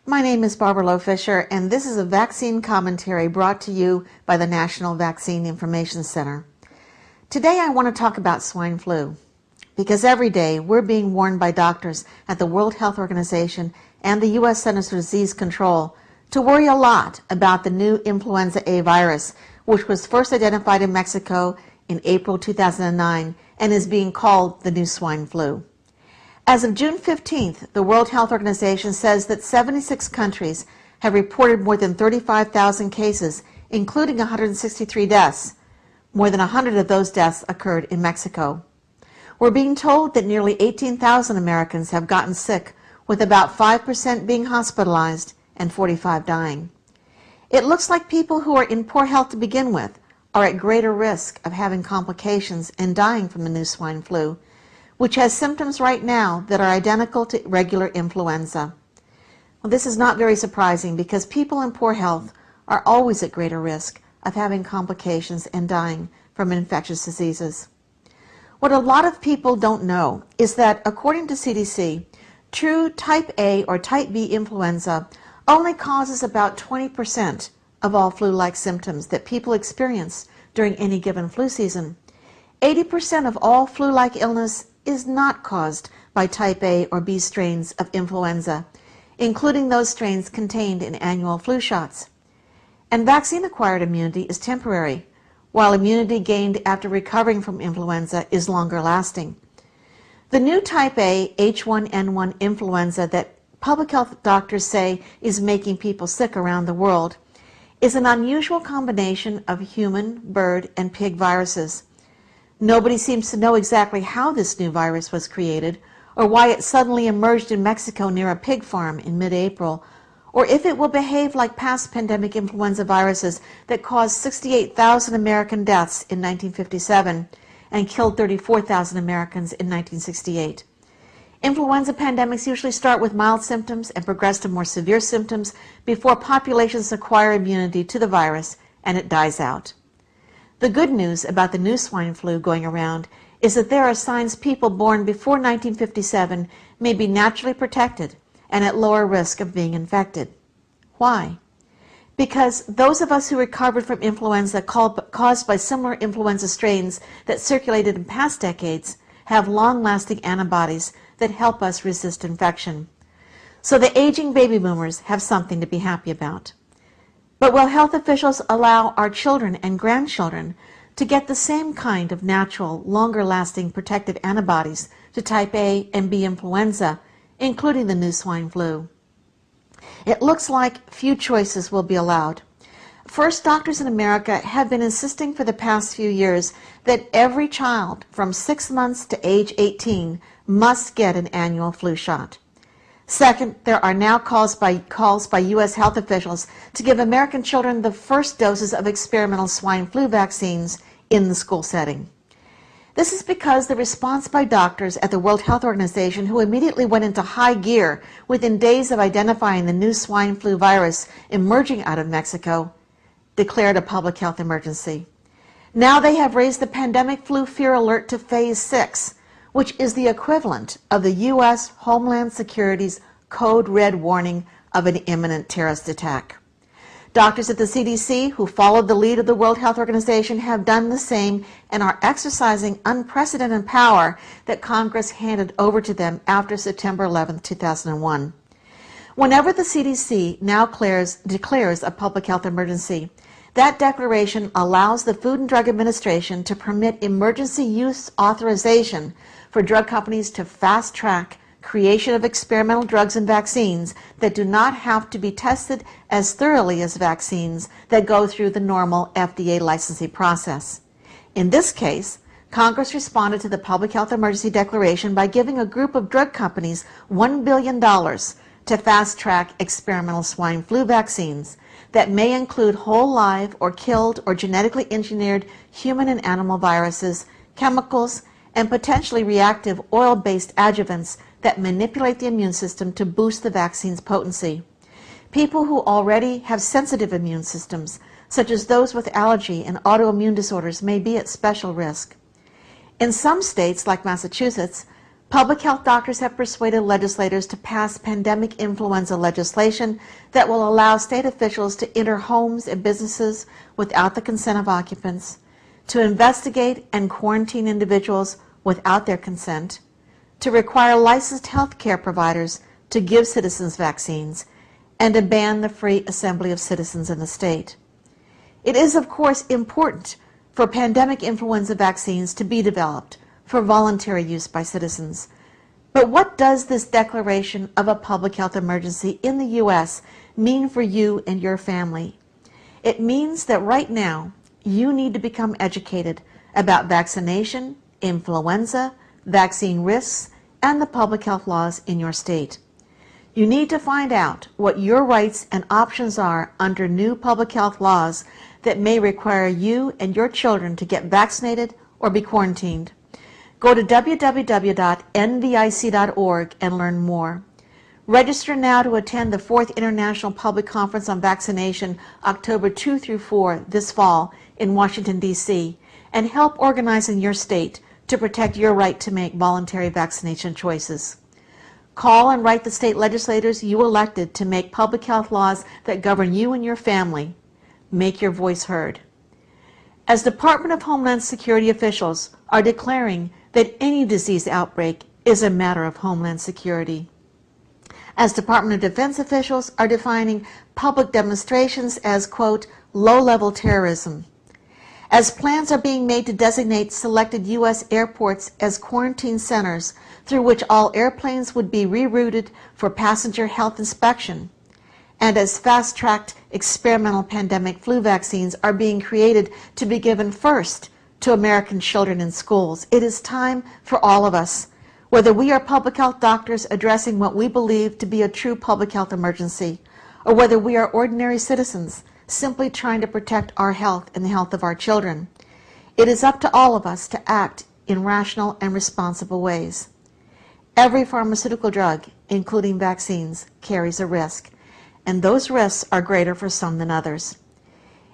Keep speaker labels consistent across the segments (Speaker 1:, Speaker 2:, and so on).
Speaker 1: My name is Barbara Lowe Fisher, and this is a vaccine commentary brought to you by the National Vaccine Information Center. Today I want to talk about swine flu, because every day we're being warned by doctors at the World Health Organization and the U.S. Centers for Disease Control to worry a lot about the new influenza A virus, which was first identified in Mexico in April 2009 and is being called the new swine flu. As of June 15th, the World Health Organization says that 76 countries have reported more than 35,000 cases, including 163 deaths. More than 100 of those deaths occurred in Mexico. We're being told that nearly 18,000 Americans have gotten sick, with about 5% being hospitalized and 45 dying. It looks like people who are in poor health to begin with are at greater risk of having complications and dying from the new swine flu, which has symptoms right now that are identical to regular influenza. Well, this is not very surprising because people in poor health are always at greater risk of having complications and dying from infectious diseases. What a lot of people don't know is that, according to CDC, true type A or type B influenza only causes about 20% of all flu-like symptoms that people experience during any given flu season. 80% of all flu-like illness is not caused by type A or B strains of influenza, including those strains contained in annual flu shots. And vaccine-acquired immunity is temporary, while immunity gained after recovering from influenza is longer lasting. The new type A H1N1 influenza that public health doctors say is making people sick around the world is an unusual combination of human, bird, and pig viruses. Nobody seems to know exactly how this new virus was created, or why it suddenly emerged in Mexico near a pig farm in mid-April, or if it will behave like past pandemic influenza viruses that caused 68,000 American deaths in 1957 and killed 34,000 Americans in 1968. Influenza pandemics usually start with mild symptoms and progress to more severe symptoms before populations acquire immunity to the virus and it dies out. The good news about the new swine flu going around is that there are signs people born before 1957 may be naturally protected and at lower risk of being infected. Why? Because those of us who recovered from influenza caused by similar influenza strains that circulated in past decades have long-lasting antibodies that help us resist infection. So the aging baby boomers have something to be happy about. But will health officials allow our children and grandchildren to get the same kind of natural, longer-lasting protective antibodies to type A and B influenza, including the new swine flu? It looks like few choices will be allowed. First, doctors in America have been insisting for the past few years that every child from 6 months to age 18 must get an annual flu shot. Second, there are now calls by U.S. health officials to give American children the first doses of experimental swine flu vaccines in the school setting. This is because the response by doctors at the World Health Organization, who immediately went into high gear within days of identifying the new swine flu virus emerging out of Mexico, declared a public health emergency. Now they have raised the pandemic flu fear alert to phase 6, which is the equivalent of the U.S. Homeland Security's code red warning of an imminent terrorist attack. Doctors at the CDC, who followed the lead of the World Health Organization, have done the same and are exercising unprecedented power that Congress handed over to them after September 11, 2001. Whenever the CDC now declares a public health emergency, that declaration allows the Food and Drug Administration to permit emergency use authorization for drug companies to fast-track creation of experimental drugs and vaccines that do not have to be tested as thoroughly as vaccines that go through the normal FDA licensing process. In this case, Congress responded to the public health emergency declaration by giving a group of drug companies $1 billion to fast-track experimental swine flu vaccines that may include whole live or killed or genetically engineered human and animal viruses, chemicals, and potentially reactive oil-based adjuvants that manipulate the immune system to boost the vaccine's potency. People who already have sensitive immune systems, such as those with allergy and autoimmune disorders, may be at special risk. In some states, like Massachusetts, Public health doctors have persuaded legislators to pass pandemic influenza legislation that will allow state officials to enter homes and businesses without the consent of occupants, to investigate and quarantine individuals without their consent, to require licensed health care providers to give citizens vaccines, and to ban the free assembly of citizens in the state. It is, of course, important for pandemic influenza vaccines to be developed for voluntary use by citizens. But what does this declaration of a public health emergency in the U.S. mean for you and your family? It means that right now you need to become educated about vaccination, influenza, vaccine risks, and the public health laws in your state. You need to find out what your rights and options are under new public health laws that may require you and your children to get vaccinated or be quarantined. Go to www.nvic.org and learn more. Register now to attend the 4th International Public Conference on Vaccination, October 2 through 4 this fall in Washington, D.C., and help organize in your state to protect your right to make voluntary vaccination choices. Call and write the state legislators you elected to make public health laws that govern you and your family. Make your voice heard. As Department of Homeland Security officials are declaring that any disease outbreak is a matter of Homeland Security. As Department of Defense officials are defining public demonstrations as, quote, low-level terrorism. As plans are being made to designate selected U.S. airports as quarantine centers through which all airplanes would be rerouted for passenger health inspection, and as fast-tracked experimental pandemic flu vaccines are being created to be given first to American children in schools, it is time for all of us, whether we are public health doctors addressing what we believe to be a true public health emergency, or whether we are ordinary citizens simply trying to protect our health and the health of our children. It is up to all of us to act in rational and responsible ways. Every pharmaceutical drug, including vaccines, carries a risk, and those risks are greater for some than others.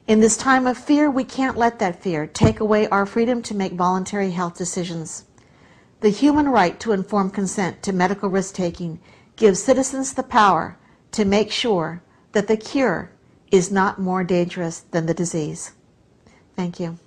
Speaker 1: In this time of fear, we can't let that fear take away our freedom to make voluntary health decisions. The human right to informed consent to medical risk-taking gives citizens the power to make sure that the cure is not more dangerous than the disease. Thank you.